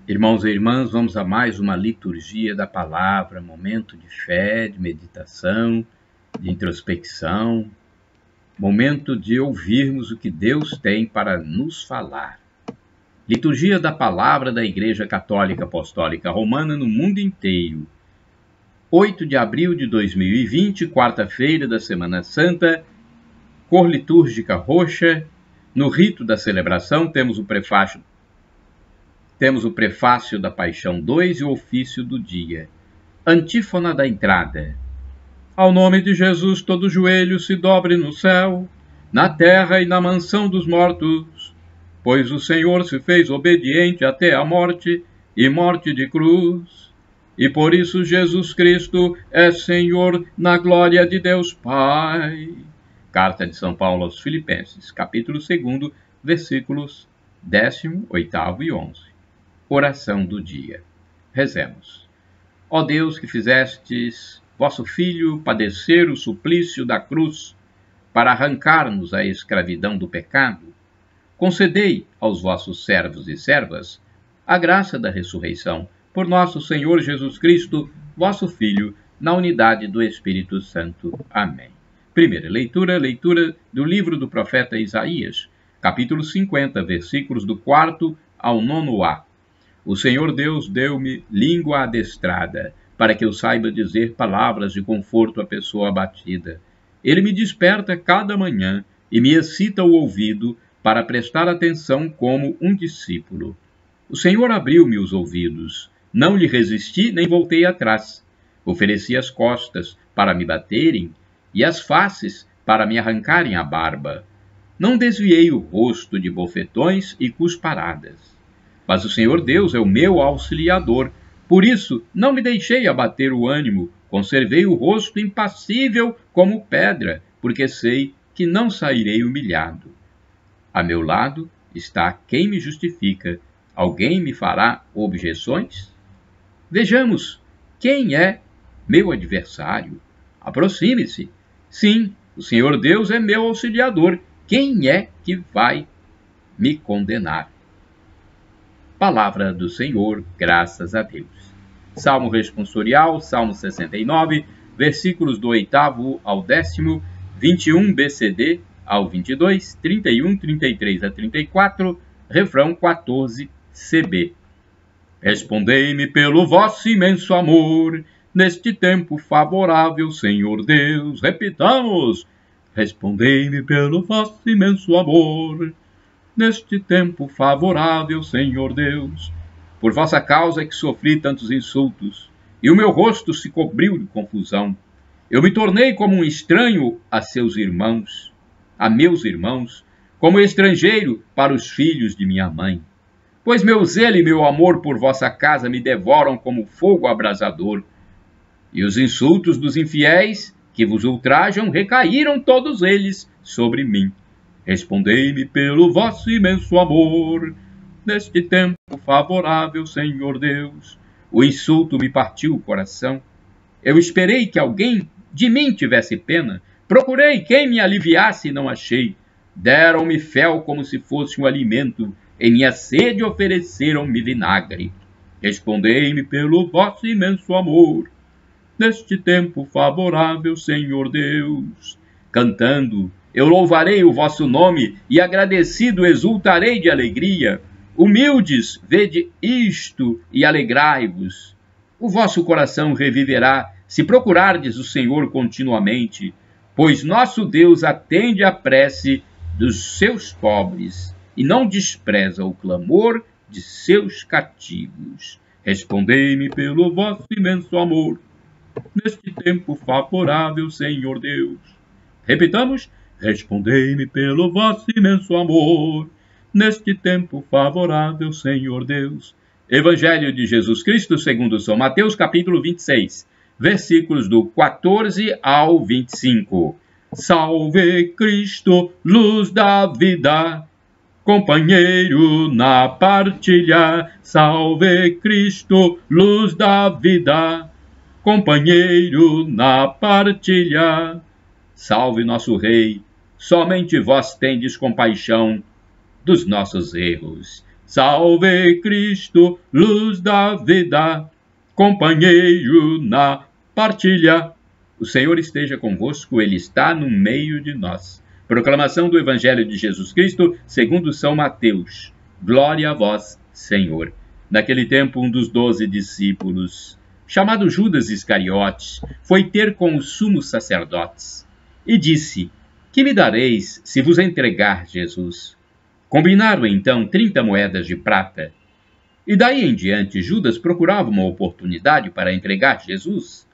Irmãos e irmãs, vamos a mais uma liturgia da palavra, momento de fé, de meditação, de introspecção, momento de ouvirmos o que Deus tem para nos falar. Liturgia da palavra da Igreja Católica Apostólica Romana no mundo inteiro. 8 de abril de 2020, quarta-feira da Semana Santa, cor litúrgica roxa. No rito da celebração temos o prefácio da Paixão 2 e o ofício do dia. Antífona da entrada. Ao nome de Jesus todo joelho se dobre no céu, na terra e na mansão dos mortos, pois o Senhor se fez obediente até a morte e morte de cruz. E por isso Jesus Cristo é Senhor na glória de Deus Pai. Carta de São Paulo aos Filipenses, capítulo 2, versículos 10º, 8º e 11. Oração do dia. Rezemos. Ó Deus, que fizestes vosso Filho padecer o suplício da cruz para arrancar-nos a escravidão do pecado, concedei aos vossos servos e servas a graça da ressurreição por nosso Senhor Jesus Cristo, vosso Filho, na unidade do Espírito Santo. Amém. Primeira leitura do livro do profeta Isaías, capítulo 50, versículos do 4º ao 9a. O Senhor Deus deu-me língua adestrada, para que eu saiba dizer palavras de conforto à pessoa abatida. Ele me desperta cada manhã e me excita o ouvido para prestar atenção como um discípulo. O Senhor abriu-me os ouvidos, não lhe resisti nem voltei atrás. Ofereci as costas para me baterem e as faces para me arrancarem a barba. Não desviei o rosto de bofetões e cusparadas. Mas o Senhor Deus é o meu auxiliador. Por isso, não me deixei abater o ânimo, conservei o rosto impassível como pedra, porque sei que não sairei humilhado. A meu lado está quem me justifica. Alguém me fará objeções? Vejamos, quem é meu adversário? Aproxime-se. Sim, o Senhor Deus é meu auxiliador. Quem é que vai me condenar? Palavra do Senhor, graças a Deus. Salmo responsorial, Salmo 69, versículos do 8º ao 10º, 21 BCD ao 22, 31, 33 a 34, refrão 14 CB. Respondei-me pelo vosso imenso amor, neste tempo favorável, Senhor Deus. Repitamos! Respondei-me pelo vosso imenso amor, neste tempo favorável, Senhor Deus. Por vossa causa é que sofri tantos insultos, e o meu rosto se cobriu de confusão. Eu me tornei como um estranho a meus irmãos, como estrangeiro para os filhos de minha mãe. Pois meu zelo e meu amor por vossa casa me devoram como fogo abrasador, e os insultos dos infiéis que vos ultrajam recaíram todos eles sobre mim. Respondei-me pelo vosso imenso amor, neste tempo favorável, Senhor Deus. O insulto me partiu o coração. Eu esperei que alguém de mim tivesse pena. Procurei quem me aliviasse e não achei. Deram-me fel como se fosse um alimento. Em minha sede ofereceram-me vinagre. Respondei-me pelo vosso imenso amor, neste tempo favorável, Senhor Deus. Cantando, eu louvarei o vosso nome e agradecido exultarei de alegria. Humildes, vede isto e alegrai-vos. O vosso coração reviverá se procurardes o Senhor continuamente, pois nosso Deus atende à prece dos seus pobres e não despreza o clamor de seus cativos. Respondei-me pelo vosso imenso amor, neste tempo favorável, Senhor Deus. Repitamos, respondei-me pelo vosso imenso amor, neste tempo favorável, Senhor Deus. Evangelho de Jesus Cristo segundo São Mateus, capítulo 26, versículos do 14 ao 25. Salve Cristo, luz da vida, companheiro na partilha. Salve Cristo, luz da vida, companheiro na partilha. Salve nosso Rei, somente vós tendes compaixão dos nossos erros. Salve Cristo, luz da vida, companheiro na partilha. O Senhor esteja convosco, Ele está no meio de nós. Proclamação do Evangelho de Jesus Cristo, segundo São Mateus. Glória a vós, Senhor. Naquele tempo, um dos 12 discípulos, chamado Judas Iscariotes, foi ter com os sumos sacerdotes e disse: Que me dareis se vos entregar Jesus? Combinaram então 30 moedas de prata. E daí em diante, Judas procurava uma oportunidade para entregar Jesus.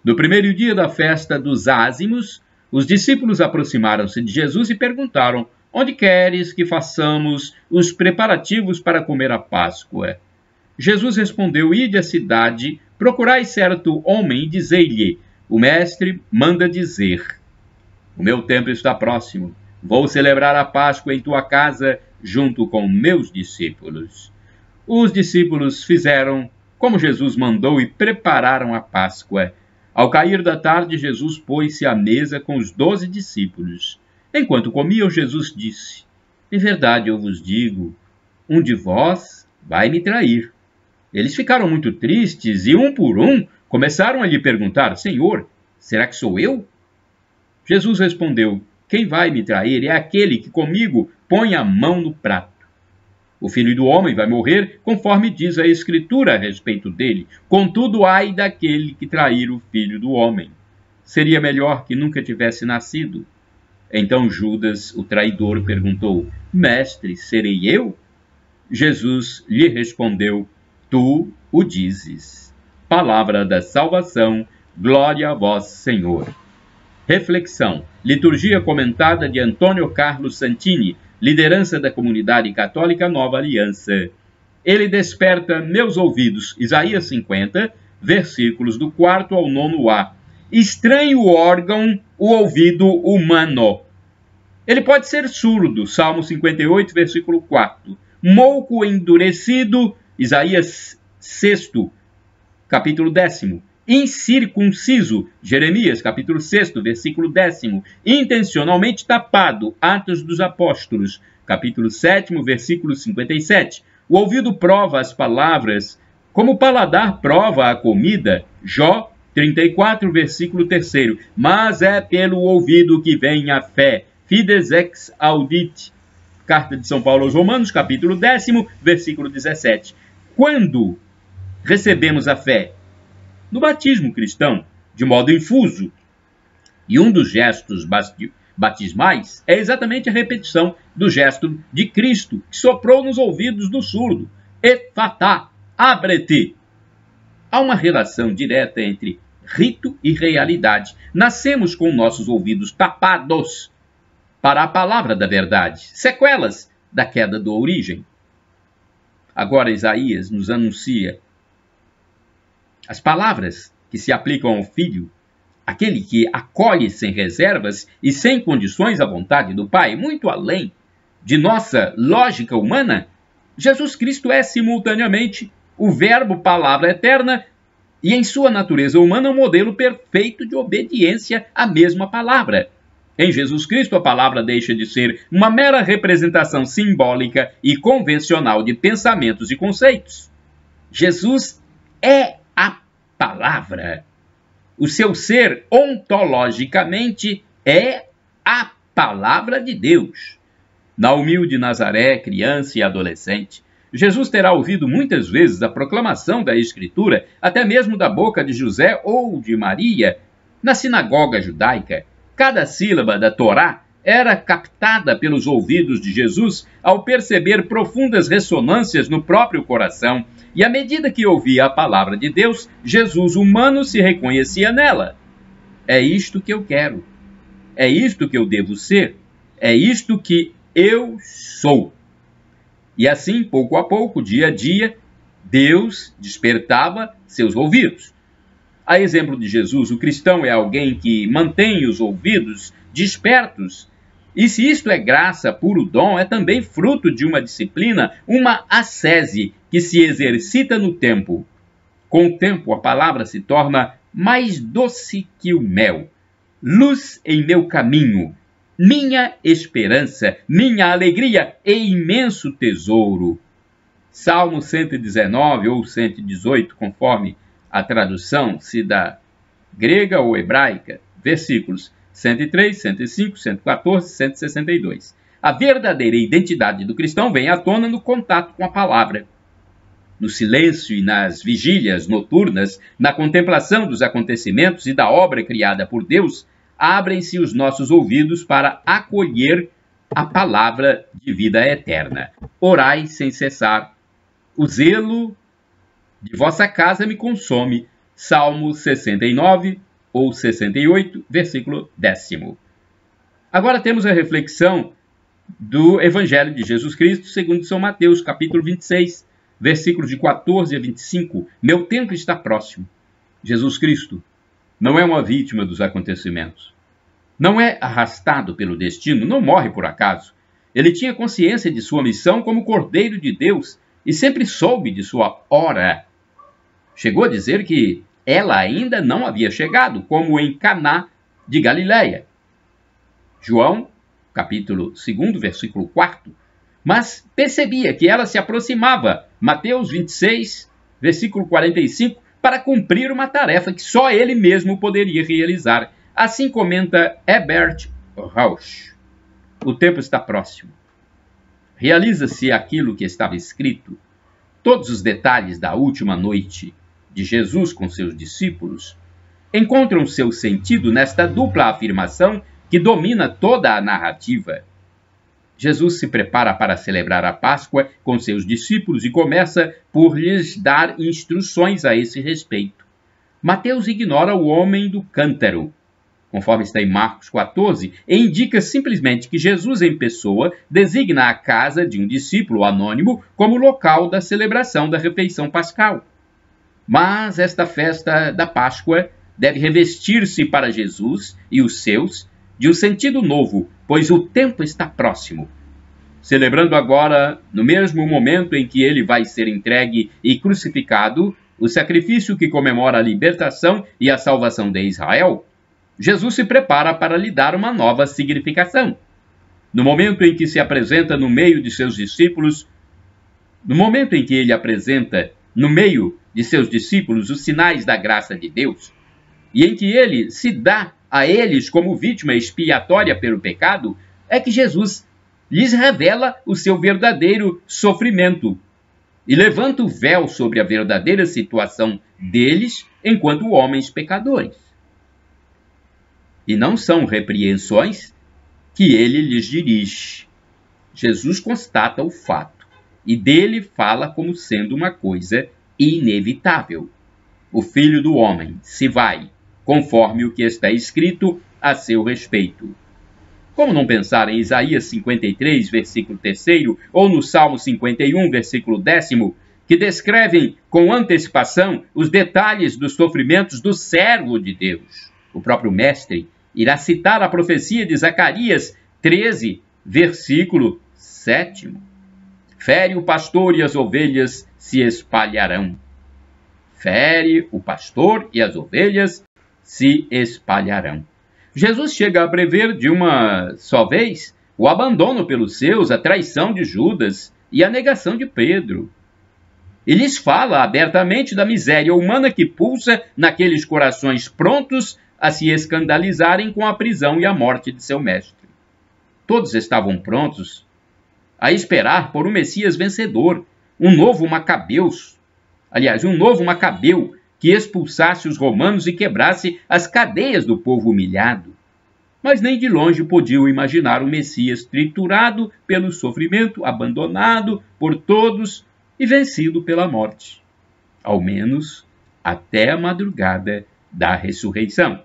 No primeiro dia da festa dos ázimos, os discípulos aproximaram-se de Jesus e perguntaram: Onde queres que façamos os preparativos para comer a Páscoa? Jesus respondeu: Ide à cidade, procurai certo homem e dizei-lhe: O mestre manda dizer: O meu tempo está próximo. Vou celebrar a Páscoa em tua casa, junto com meus discípulos. Os discípulos fizeram como Jesus mandou e prepararam a Páscoa. Ao cair da tarde, Jesus pôs-se à mesa com os 12 discípulos. Enquanto comiam, Jesus disse: Em verdade eu vos digo, um de vós vai me trair. Eles ficaram muito tristes e, um por um, começaram a lhe perguntar: Senhor, será que sou eu? Jesus respondeu: Quem vai me trair é aquele que comigo põe a mão no prato. O Filho do Homem vai morrer, conforme diz a Escritura a respeito dele. Contudo, ai daquele que trair o Filho do Homem. Seria melhor que nunca tivesse nascido. Então Judas, o traidor, perguntou: Mestre, serei eu? Jesus lhe respondeu: Tu o dizes. Palavra da salvação, glória a vós, Senhor. Reflexão. Liturgia comentada de Antônio Carlos Santini, liderança da Comunidade Católica Nova Aliança. Ele desperta meus ouvidos. Isaías 50, versículos do 4 ao 9a. Estranho órgão, o ouvido humano. Ele pode ser surdo. Salmo 58, versículo 4. Mouco endurecido. Isaías 6, capítulo 10. Incircunciso, Jeremias, capítulo 6, versículo 10. Intencionalmente tapado, Atos dos Apóstolos, capítulo 7, versículo 57. O ouvido prova as palavras, como o paladar prova a comida, Jó 34, versículo 3. Mas é pelo ouvido que vem a fé, Fides ex audit. Carta de São Paulo aos Romanos, capítulo 10, versículo 17. Quando recebemos a fé? No batismo cristão, de modo infuso. E um dos gestos batismais é exatamente a repetição do gesto de Cristo, que soprou nos ouvidos do surdo. Efatá, abre-te. Há uma relação direta entre rito e realidade. Nascemos com nossos ouvidos tapados para a palavra da verdade, sequelas da queda da origem. Agora Isaías nos anuncia as palavras que se aplicam ao Filho, aquele que acolhe sem reservas e sem condições a vontade do Pai, muito além de nossa lógica humana. Jesus Cristo é simultaneamente o Verbo, palavra eterna, e em sua natureza humana um modelo perfeito de obediência à mesma palavra. Em Jesus Cristo, a palavra deixa de ser uma mera representação simbólica e convencional de pensamentos e conceitos. Jesus é a palavra. O seu ser, ontologicamente, é a palavra de Deus. Na humilde Nazaré, criança e adolescente, Jesus terá ouvido muitas vezes a proclamação da Escritura, até mesmo da boca de José ou de Maria. Na sinagoga judaica, cada sílaba da Torá era captada pelos ouvidos de Jesus ao perceber profundas ressonâncias no próprio coração, e à medida que ouvia a palavra de Deus, Jesus humano se reconhecia nela. É isto que eu quero. É isto que eu devo ser. É isto que eu sou. E assim, pouco a pouco, dia a dia, Deus despertava seus ouvidos. A exemplo de Jesus, o cristão é alguém que mantém os ouvidos despertos. E se isto é graça, puro dom, é também fruto de uma disciplina, uma ascese que se exercita no tempo. Com o tempo, a palavra se torna mais doce que o mel. Luz em meu caminho, minha esperança, minha alegria e imenso tesouro. Salmo 119 ou 118, conforme a tradução, se da grega ou hebraica, versículos 103, 105, 114, 162. A verdadeira identidade do cristão vem à tona no contato com a palavra. No silêncio e nas vigílias noturnas, na contemplação dos acontecimentos e da obra criada por Deus, abrem-se os nossos ouvidos para acolher a palavra de vida eterna. Orai sem cessar. O zelo de vossa casa me consome. Salmo 69 ou 68, versículo 10. Agora temos a reflexão do Evangelho de Jesus Cristo, segundo São Mateus, capítulo 26, versículos de 14 a 25. Meu tempo está próximo. Jesus Cristo não é uma vítima dos acontecimentos. Não é arrastado pelo destino, não morre por acaso. Ele tinha consciência de sua missão como Cordeiro de Deus e sempre soube de sua hora. Chegou a dizer que ela ainda não havia chegado, como em Caná de Galileia. João, capítulo 2, versículo 4. Mas percebia que ela se aproximava, Mateus 26, versículo 45, para cumprir uma tarefa que só ele mesmo poderia realizar. Assim comenta Herbert Rausch. O tempo está próximo. Realiza-se aquilo que estava escrito. Todos os detalhes da última noite de Jesus com seus discípulos encontram seu sentido nesta dupla afirmação que domina toda a narrativa. Jesus se prepara para celebrar a Páscoa com seus discípulos e começa por lhes dar instruções a esse respeito. Mateus ignora o homem do cântaro, conforme está em Marcos 14, e indica simplesmente que Jesus em pessoa designa a casa de um discípulo anônimo como local da celebração da refeição pascal. Mas esta festa da Páscoa deve revestir-se para Jesus e os seus de um sentido novo, pois o tempo está próximo. Celebrando agora, no mesmo momento em que ele vai ser entregue e crucificado, o sacrifício que comemora a libertação e a salvação de Israel, Jesus se prepara para lhe dar uma nova significação. No momento em que se apresenta no meio de seus discípulos, no momento em que ele apresenta no meio de seus discípulos os sinais da graça de Deus, e em que ele se dá a eles como vítima expiatória pelo pecado, é que Jesus lhes revela o seu verdadeiro sofrimento e levanta o véu sobre a verdadeira situação deles enquanto homens pecadores. E não são repreensões que ele lhes dirige. Jesus constata o fato e dele fala como sendo uma coisa inevitável. O Filho do Homem se vai, conforme o que está escrito a seu respeito. Como não pensar em Isaías 53, versículo 3, ou no Salmo 51, versículo 10, que descrevem com antecipação os detalhes dos sofrimentos do servo de Deus? O próprio Mestre irá citar a profecia de Zacarias 13, versículo 7. Fere o pastor e as ovelhas se espalharão. Fere o pastor e as ovelhas se espalharão. Jesus chega a prever de uma só vez o abandono pelos seus, a traição de Judas e a negação de Pedro. E lhes fala abertamente da miséria humana que pulsa naqueles corações prontos a se escandalizarem com a prisão e a morte de seu mestre. Todos estavam prontos a esperar por um Messias vencedor, um novo Macabeu que expulsasse os romanos e quebrasse as cadeias do povo humilhado. Mas nem de longe podiam imaginar um Messias triturado pelo sofrimento, abandonado por todos e vencido pela morte. Ao menos até a madrugada da ressurreição.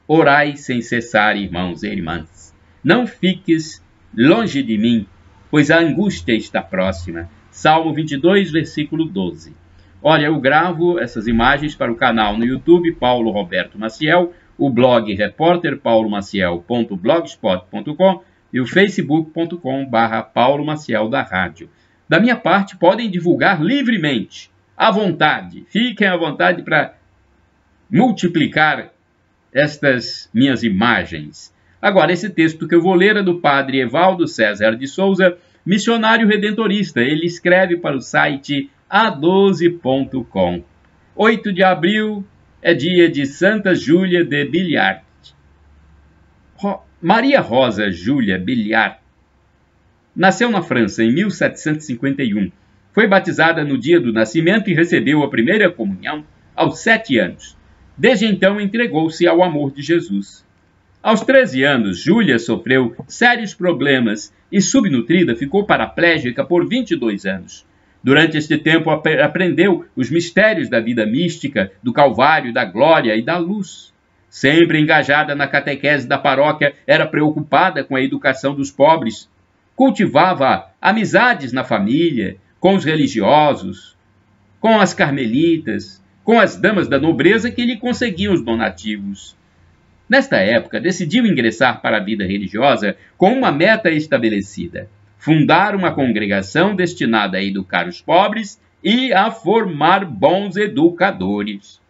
Orai sem cessar, irmãos e irmãs. Não fiques longe de mim, pois a angústia está próxima. Salmo 22, versículo 12. Olha, eu gravo essas imagens para o canal no YouTube, Paulo Roberto Maciel, o blog repórterpaulomaciel.blogspot.com e o facebook.com/Paulo Maciel da Rádio. Da minha parte, podem divulgar livremente, à vontade. Fiquem à vontade para multiplicar estas minhas imagens. Agora, esse texto que eu vou ler é do padre Evaldo César de Souza, missionário redentorista. Ele escreve para o site a12.com. 8 de abril é dia de Santa Júlia de Bilhart. Maria Rosa Júlia Bilhart nasceu na França em 1751. Foi batizada no dia do nascimento e recebeu a primeira comunhão aos 7 anos. Desde então entregou-se ao amor de Jesus. Aos 13 anos, Júlia sofreu sérios problemas e, subnutrida, ficou paraplégica por 22 anos. Durante este tempo, aprendeu os mistérios da vida mística, do Calvário, da glória e da luz. Sempre engajada na catequese da paróquia, era preocupada com a educação dos pobres. Cultivava amizades na família, com os religiosos, com as carmelitas, com as damas da nobreza que lhe conseguiam os donativos. Nesta época, decidiu ingressar para a vida religiosa com uma meta estabelecida: fundar uma congregação destinada a educar os pobres e a formar bons educadores.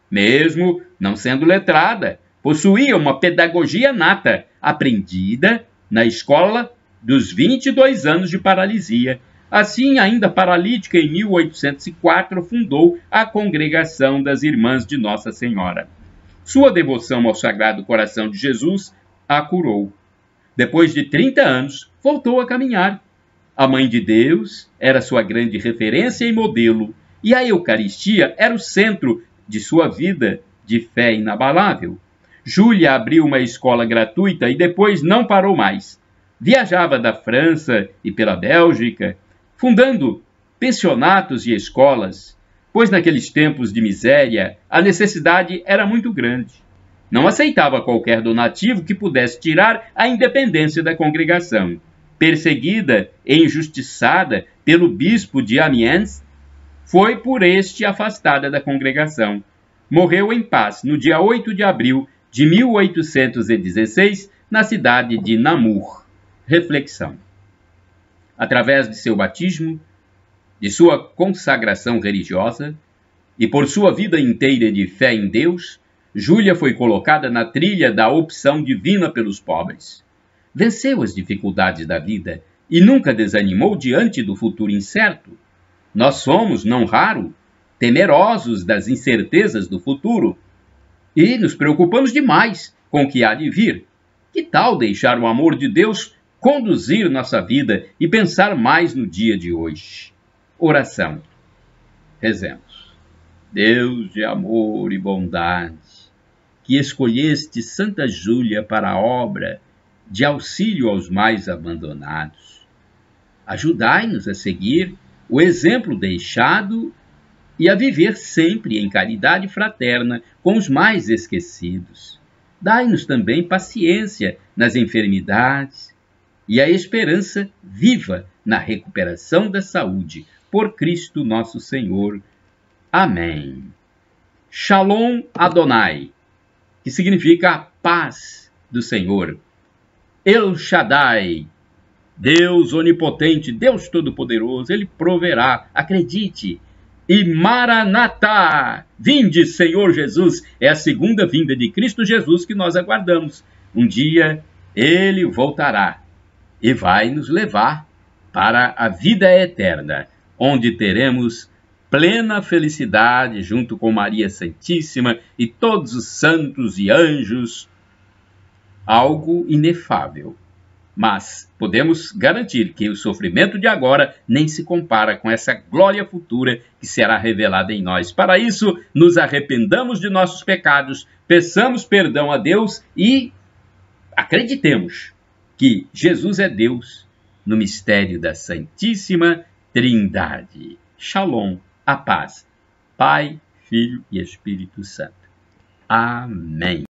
Mesmo não sendo letrada, possuía uma pedagogia nata, aprendida na escola dos 22 anos de paralisia. Assim, ainda paralítica, em 1804, fundou a Congregação das Irmãs de Nossa Senhora. Sua devoção ao Sagrado Coração de Jesus a curou. Depois de 30 anos, voltou a caminhar. A Mãe de Deus era sua grande referência e modelo, e a Eucaristia era o centro de sua vida de fé inabalável. Júlia abriu uma escola gratuita e depois não parou mais. Viajava da França e pela Bélgica, fundando pensionatos e escolas, pois naqueles tempos de miséria a necessidade era muito grande. Não aceitava qualquer donativo que pudesse tirar a independência da congregação. Perseguida e injustiçada pelo bispo de Amiens, foi por este afastada da congregação. Morreu em paz no dia 8 de abril de 1816, na cidade de Namur. Reflexão. Através de seu batismo, de sua consagração religiosa e por sua vida inteira de fé em Deus, Júlia foi colocada na trilha da opção divina pelos pobres. Venceu as dificuldades da vida e nunca desanimou diante do futuro incerto. Nós somos, não raro, temerosos das incertezas do futuro e nos preocupamos demais com o que há de vir. Que tal deixar o amor de Deus conduzir nossa vida e pensar mais no dia de hoje? Oração. Rezemos. Deus de amor e bondade, que escolheste Santa Júlia para a obra de auxílio aos mais abandonados, ajudai-nos a seguir o exemplo deixado e a viver sempre em caridade fraterna com os mais esquecidos. Dai-nos também paciência nas enfermidades e a esperança viva na recuperação da saúde, por Cristo nosso Senhor. Amém. Shalom Adonai, que significa a paz do Senhor. El Shaddai, Deus onipotente, Deus todo-poderoso, Ele proverá, acredite. E Maranatá, vinde Senhor Jesus, é a segunda vinda de Cristo Jesus que nós aguardamos. Um dia Ele voltará e vai nos levar para a vida eterna, onde teremos plena felicidade junto com Maria Santíssima e todos os santos e anjos, algo inefável. Mas podemos garantir que o sofrimento de agora nem se compara com essa glória futura que será revelada em nós. Para isso, nos arrependamos de nossos pecados, peçamos perdão a Deus e acreditemos que Jesus é Deus no mistério da Santíssima Trindade. Shalom, a paz, Pai, Filho e Espírito Santo. Amém.